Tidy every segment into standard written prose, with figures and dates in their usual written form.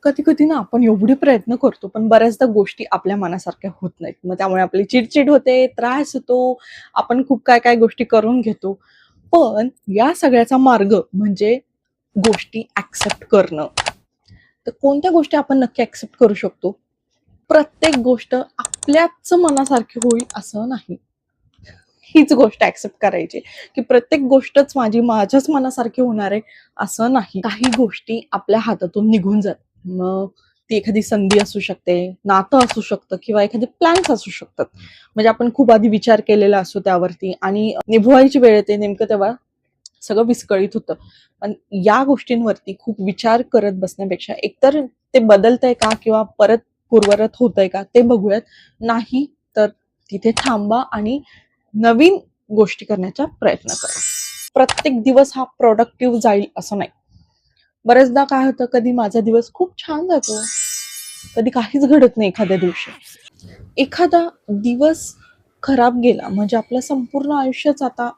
कधी कधी ना आपण एवढे प्रयत्न करतो पण बऱ्याचदा गोष्टी आपल्या मनासारख्या होत नाहीत. मग त्यामुळे आपली चिडचिड होते, त्रास होतो, आपण खूप काय काय गोष्टी करून घेतो. पण या सगळ्याचा मार्ग म्हणजे गोष्टी ऍक्सेप्ट करणं. तर कोणत्या गोष्टी आपण नक्की ऍक्सेप्ट करू शकतो? प्रत्येक गोष्ट आपल्याच मनासारखी होईल असं नाही. हीच गोष्ट ऍक्सेप्ट करायची की प्रत्येक गोष्टच माझ्याच मनासारखी होणार आहे असं नाही. काही गोष्टी आपल्या हातातून निघून जातात. मग ती एखादी संधी असू शकते, नातं असू शकतं किंवा एखादे प्लॅन्स असू शकतात. म्हणजे आपण खूप आधी विचार केलेला असतो त्यावरती आणि निभवायची वेळ येते नेमकं तेव्हा सगळं विस्कळीत होतं. पण या गोष्टींवरती खूप विचार करत बसण्यापेक्षा एकतर ते बदलतंय का किंवा परत पूर्वरत होतंय का ते बघूयात. नाही तर तिथे थांबा आणि नवीन गोष्टी करण्याचा प्रयत्न करा. प्रत्येक दिवस हा प्रोडक्टिव्ह जाईल असं नाही. बऱ्याचदा काय होतं, कधी माझा दिवस खूप छान जातो, कधी काहीच घडत नाही एखाद्या दिवशी. एखादा दिवस खराब गेला म्हणजे आपलं संपूर्ण आयुष्यच आता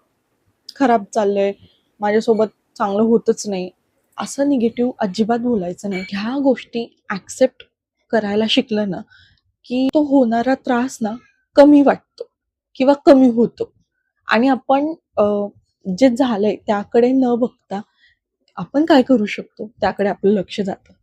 खराब चाललंय, माझ्यासोबत चांगलं होतच नाही, असं निगेटिव्ह अजिबात बोलायचं नाही. ह्या गोष्टी ऍक्सेप्ट करायला शिकलं ना, की तो होणारा त्रास ना कमी वाटतो किंवा कमी होतो. आणि आपण जे झालंय त्याकडे न बघता आपण काय करू शकतो त्याकडे आपलं लक्ष जातं.